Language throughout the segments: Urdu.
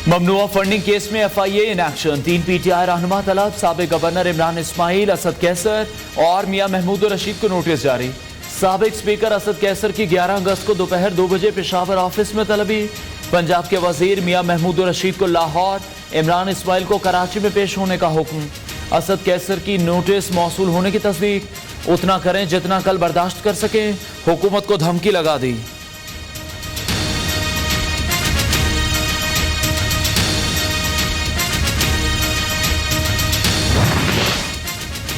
ممنوعہ فنڈنگ کیس میں FIA ان ایکشن، 3 PTI رہنما طلب، سابق گورنر عمران اسماعیل، اسد کیسر اور میاں محمود الرشید کو نوٹس جاری۔ سابق اسپیکر اسد کیسر کی 11 اگست کو دوپہر 2 بجے پشاور آفس میں طلبی۔ پنجاب کے وزیر میاں محمود الرشید کو لاہور، عمران اسماعیل کو کراچی میں پیش ہونے کا حکم۔ اسد کیسر کی نوٹس موصول ہونے کی تصدیق، اتنا کریں جتنا کل برداشت کر سکیں، حکومت کو دھمکی لگا دی۔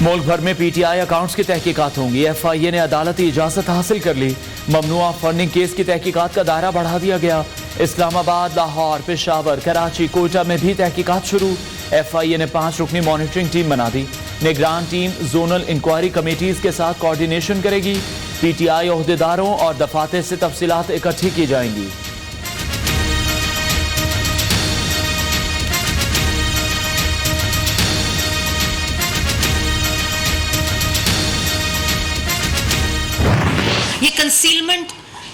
ملک بھر میں PTI اکاؤنٹس کی تحقیقات ہوں گی۔ FIA نے عدالتی اجازت حاصل کر لی۔ ممنوعہ فنڈنگ کیس کی تحقیقات کا دائرہ بڑھا دیا گیا۔ اسلام آباد، لاہور، پشاور، کراچی، کوئٹہ میں بھی تحقیقات شروع۔ FIA نے 5 رکنی مانیٹرنگ ٹیم بنا دی۔ نگران ٹیم زونل انکوائری کمیٹیز کے ساتھ کوارڈینیشن کرے گی۔ PTI عہدیداروں اور دفاتر سے تفصیلات اکٹھی کی جائیں گی۔ یہ کنسیلمنٹ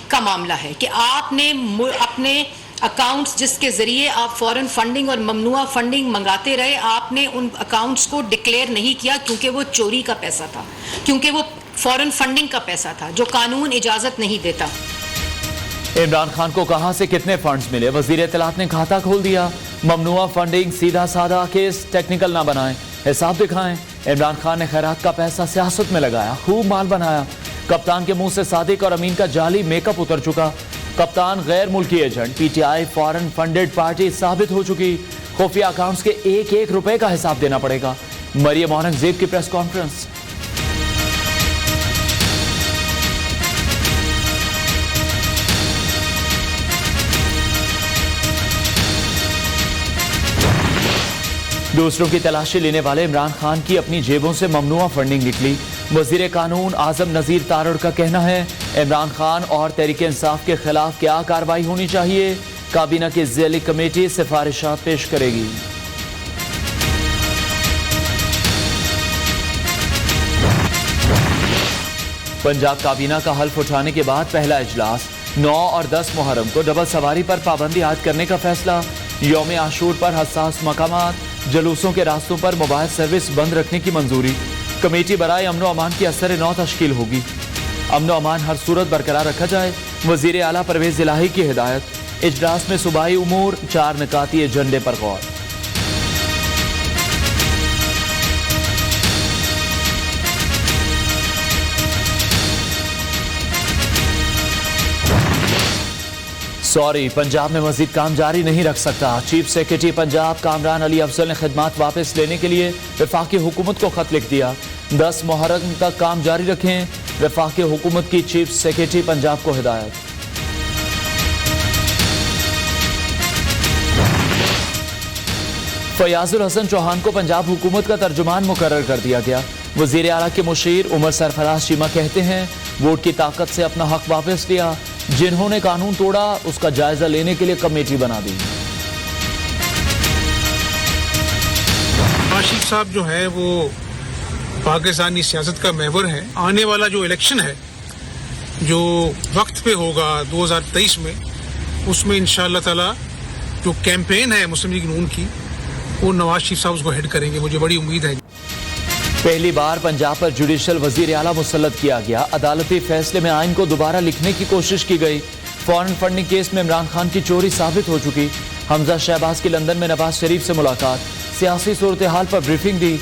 کا معاملہ ہے کہ آپ نے اپنے اکاؤنٹس جس کے ذریعے آپ فورن فنڈنگ اور ممنوعہ فنڈنگ منگاتے رہے، آپ نے ان اکاؤنٹس کو ڈکلیئر نہیں کیا کیونکہ وہ چوری کا پیسہ تھا، کیونکہ وہ فورن فنڈنگ کا پیسہ تھا جو قانون اجازت نہیں دیتا۔ عمران خان کو کہاں سے کتنے فنڈز ملے؟ وزیر اطلاعات نے کھاتہ کھول دیا۔ ممنوعہ فنڈنگ سیدھا سادہ کیس ٹیکنیکل نہ بنائیں، حساب دکھائیں۔ عمران خان نے خیرات کا پیسہ سیاست میں لگایا، خوب مال بنایا۔ کپتان کے منہ سے صادق اور امین کا جعلی میک اپ اتر چکا۔ کپتان غیر ملکی ایجنٹ، PTI فورن فنڈڈ پارٹی ثابت ہو چکی۔ خفیہ اکاؤنٹس کے 1 روپے کا حساب دینا پڑے گا۔ مریم اورنگزیب کی پریس کانفرنس۔ دوسروں کی تلاشی لینے والے عمران خان کی اپنی جیبوں سے ممنوعہ فنڈنگ نکلی۔ وزیر قانون اعظم نذیر تارڑ کا کہنا ہے عمران خان اور تحریک انصاف کے خلاف کیا کارروائی ہونی چاہیے، کابینہ کی ذیلی کمیٹی سفارشات پیش کرے گی۔ پنجاب کابینہ کا حلف اٹھانے کے بعد پہلا اجلاس، 9 اور 10 محرم کو ڈبل سواری پر پابندی عائد کرنے کا فیصلہ۔ یوم عاشور پر حساس مقامات، جلوسوں کے راستوں پر موبائل سروس بند رکھنے کی منظوری۔ کمیٹی برائے امن و امان کی اثر 9 تشکیل ہوگی۔ امن و امان ہر صورت برقرار رکھا جائے، وزیر اعلیٰ پرویز الہی کی ہدایت۔ اجلاس میں صوبائی امور، 4 نکاتی ایجنڈے پر غور۔ پنجاب میں مزید کام جاری نہیں رکھ سکتا۔ چیف سیکرٹری پنجاب کامران علی افضل نے خدمات واپس لینے کے لیے وفاقی حکومت کو خط لکھ دیا۔ 10 محرم تک کام جاری رکھیں، وفاقی حکومت کی چیف سیکرٹری پنجاب کو ہدایت۔ فیاض الحسن چوہان کو پنجاب حکومت کا ترجمان مقرر کر دیا گیا۔ وزیر اعلیٰ کے مشیر عمر سرفراز چیمہ کہتے ہیں ووٹ کی طاقت سے اپنا حق واپس لیا، جنہوں نے قانون توڑا اس کا جائزہ لینے کے لیے کمیٹی بنا دی۔ نواز شریف صاحب جو ہے وہ پاکستانی سیاست کا محور ہے۔ آنے والا جو الیکشن ہے جو وقت پہ ہوگا 2023 میں، اس میں انشاءاللہ تعالی جو کیمپین ہے مسلم لیگ نون کی، وہ نواز شریف صاحب اس کو ہیڈ کریں گے، مجھے بڑی امید ہے۔ پہلی بار پنجاب پر جوڈیشل وزیر اعلیٰ مسلط کیا گیا۔ عدالتی فیصلے میں آئین کو دوبارہ لکھنے کی کوشش کی گئی۔ فورن فنڈنگ کیس میں عمران خان کی چوری ثابت ہو چکی۔ حمزہ شہباز کی لندن میں نواز شریف سے ملاقات، سیاسی صورتحال پر بریفنگ دی۔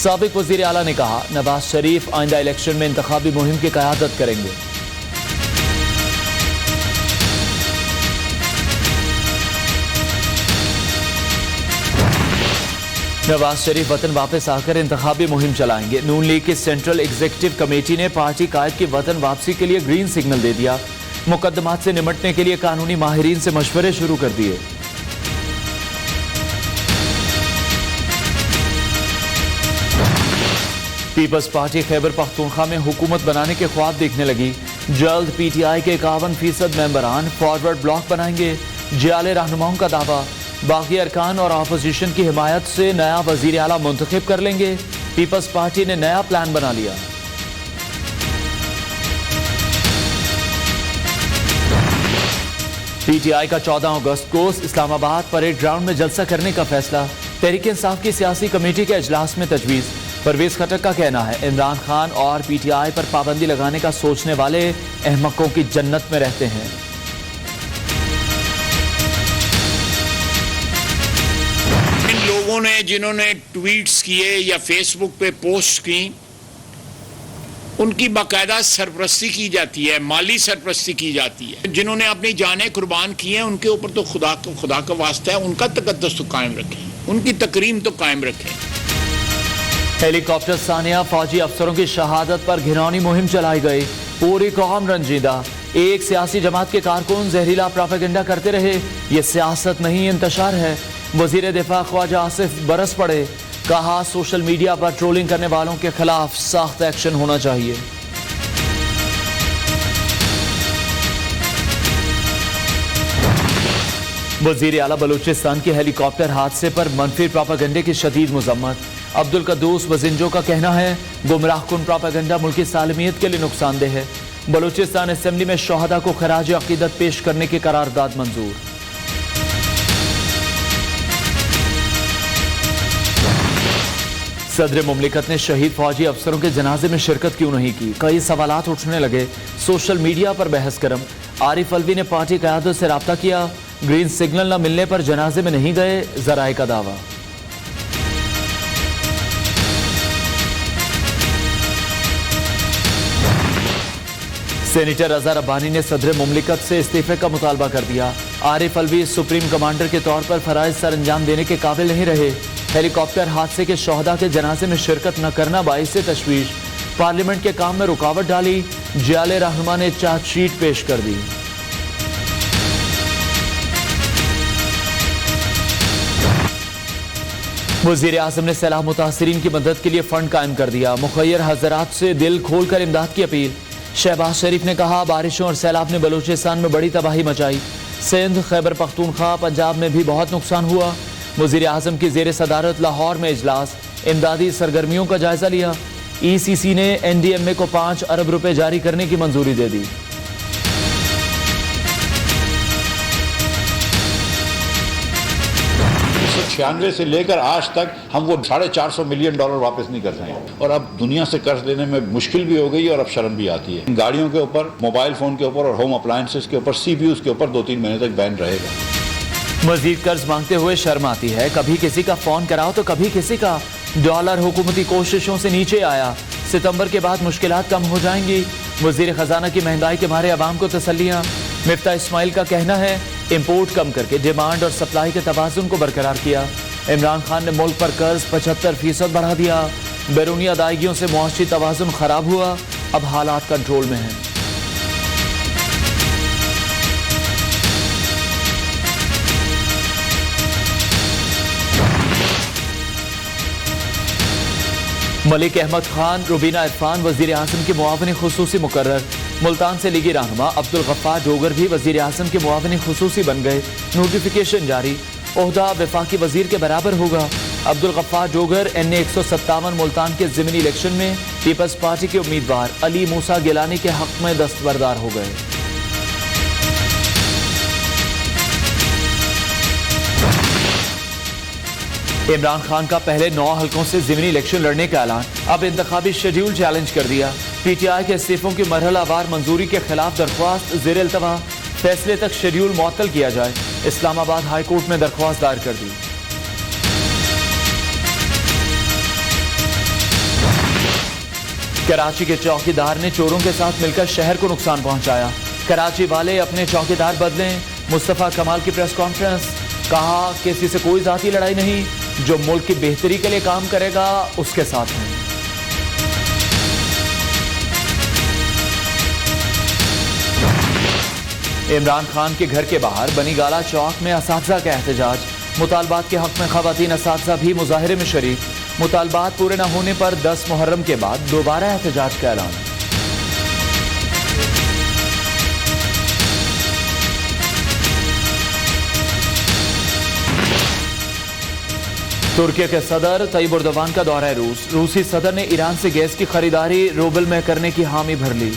سابق وزیر اعلیٰ نے کہا نواز شریف آئندہ الیکشن میں انتخابی مہم کی قیادت کریں گے۔ نواز شریف وطن واپس آ کر انتخابی مہم چلائیں گے۔ نون لیگ کی سینٹرل ایگزیکٹو کمیٹی نے پارٹی قائد کی وطن واپسی کے لیے گرین سگنل دے دیا۔ مقدمات سے نمٹنے کے لیے قانونی ماہرین سے مشورے شروع کر دیے۔ پیپلز پارٹی خیبر پختونخوا میں حکومت بنانے کے خواب دیکھنے لگی۔ جلد PTI کے 51% ممبران فارورڈ بلاک بنائیں گے، جعلی رہنماؤں کا دعویٰ۔ باقی ارکان اور اپوزیشن کی حمایت سے نیا وزیر اعلیٰ منتخب کر لیں گے۔ پیپلز پارٹی نے نیا پلان بنا لیا۔ پی ٹی آئی کا 14 اگست کو اسلام آباد پریڈ گراؤنڈ میں جلسہ کرنے کا فیصلہ، تحریک انصاف کی سیاسی کمیٹی کے اجلاس میں تجویز۔ پرویز خٹک کا کہنا ہے عمران خان اور پی ٹی آئی پر پابندی لگانے کا سوچنے والے احمقوں کی جنت میں رہتے ہیں۔ ان لوگوں نے جنہوں نے ٹویٹس کیے یا فیس بک پہ پوسٹ کی، ان کی باقاعدہ سرپرستی کی جاتی ہے، مالی سرپرستی کی جاتی ہے۔ جنہوں نے اپنی جانیں قربان کی ہیں ان کے اوپر تو خدا کا واسطہ ہے، ان کا تقدس تو قائم رکھیں، ان کی تکریم تو قائم رکھیں۔ ہیلی کاپٹر ثانیہ فوجی افسروں کی شہادت پر گھناؤنی مہم چلائی گئی، پوری قوم رنجیدہ۔ ایک سیاسی جماعت کے کارکن زہریلا پروپیگنڈا کرتے رہے، یہ سیاست نہیں انتشار ہے۔ وزیر دفاع خواجہ آصف برس پڑے، کہا سوشل میڈیا پر ٹرولنگ کرنے والوں کے خلاف سخت ایکشن ہونا چاہیے۔ وزیر اعلیٰ بلوچستان کے ہیلی کاپٹر حادثے پر منفی پروپیگنڈے کی شدید مذمت۔ عبدالقدوس بزنجو کا کہنا ہے گمراہ کن پروپیگنڈا ملکی سالمیت کے لیے نقصان دہ ہے۔ بلوچستان اسمبلی میں شہداء کو خراج عقیدت پیش کرنے کی قرارداد منظور۔ صدر مملکت نے شہید فوجی افسروں کے جنازے میں شرکت کیوں نہیں کی، کئی سوالات اٹھنے لگے۔ سوشل میڈیا پر بحث گرم، عارف الوی نے پارٹی قیادت سے رابطہ کیا، گرین سگنل نہ ملنے پر جنازے میں نہیں گئے، ذرائع کا دعویٰ۔ سینیٹر اظہر ربانی نے صدر مملکت سے استعفے کا مطالبہ کر دیا۔ عارف الوی سپریم کمانڈر کے طور پر فرائض سر انجام دینے کے قابل نہیں رہے۔ ہیلی کاپٹر حادثے کے شہداء کے جنازے میں شرکت نہ کرنا باعث تشویش، پارلیمنٹ کے کام میں رکاوٹ ڈالی، جیال رہنما نے چارج شیٹ پیش کر دی۔ وزیر اعظم نے سیلاب متاثرین کی مدد کے لیے فنڈ قائم کر دیا، مخیر حضرات سے دل کھول کر امداد کی اپیل۔ شہباز شریف نے کہا بارشوں اور سیلاب نے بلوچستان میں بڑی تباہی مچائی، سندھ، خیبر پختونخوا، پنجاب میں بھی بہت نقصان ہوا۔ وزیر اعظم کی زیر صدارت لاہور میں اجلاس، امدادی سرگرمیوں کا جائزہ لیا۔ ای سی سی نے این ڈی ایم اے کو 5 ارب روپے جاری کرنے کی منظوری دے دی۔ 1996 سے لے کر آج تک ہم وہ $450 ملین واپس نہیں کر سکے، اور اب دنیا سے قرض لینے میں مشکل بھی ہو گئی اور اب شرم بھی آتی ہے۔ گاڑیوں کے اوپر، موبائل فون کے اوپر اور ہوم اپلائنسز کے اوپر سی پی یوز کے اوپر 2-3 مہینے تک بین رہے گا۔ مزید قرض مانگتے ہوئے شرم آتی ہے، کبھی کسی کا فون کراؤ تو کبھی کسی کا۔ ڈالر حکومتی کوششوں سے نیچے آیا، ستمبر کے بعد مشکلات کم ہو جائیں گی۔ وزیر خزانہ کی مہنگائی کے مارے عوام کو تسلیاں۔ مفتاح اسماعیل کا کہنا ہے امپورٹ کم کر کے ڈیمانڈ اور سپلائی کے توازن کو برقرار کیا۔ عمران خان نے ملک پر قرض 75% بڑھا دیا۔ بیرونی ادائیگیوں سے معاشی توازن خراب ہوا، اب حالات کنٹرول میں ہیں۔ ملک احمد خان روبینہ عرفان وزیر اعظم کے معاون خصوصی مقرر۔ ملتان سے لیگی رہنما عبدالغفار ڈوگر بھی وزیر اعظم کے معاون خصوصی بن گئے، نوٹیفیکیشن جاری، عہدہ وفاقی وزیر کے برابر ہوگا۔ عبدالغفار ڈوگر این اے 157 ملتان کے ضمنی الیکشن میں پیپلز پارٹی کے امیدوار علی موسیٰ گیلانی کے حق میں دستبردار ہو گئے۔ عمران خان کا پہلے 9 حلقوں سے ضمنی الیکشن لڑنے کا اعلان، اب انتخابی شیڈیول چیلنج کر دیا۔ پی ٹی آئی کے استعفوں کی مرحلہ وار منظوری کے خلاف درخواست زیر التوا، فیصلے تک شیڈیول معطل کیا جائے، اسلام آباد ہائی کورٹ میں درخواست دائر کر دی۔ کراچی کے چوکیدار نے چوروں کے ساتھ مل کر شہر کو نقصان پہنچایا، کراچی والے اپنے چوکیدار بدلیں۔ مصطفیٰ کمال کی پریس کانفرنس، کہا کسی سے کوئی ذاتی لڑائی نہیں، جو ملک کی بہتری کے لیے کام کرے گا اس کے ساتھ ہیں۔ عمران خان کے گھر کے باہر بنی گالا چوک میں اساتذہ کا احتجاج، مطالبات کے حق میں خواتین اساتذہ بھی مظاہرے میں شریک، مطالبات پورے نہ ہونے پر 10 محرم کے بعد دوبارہ احتجاج کا اعلان۔ ترکی کے صدر طیب اردوان کا دورہ روس، روسی صدر نے ایران سے گیس کی خریداری روبل میں کرنے کی حامی بھر لی۔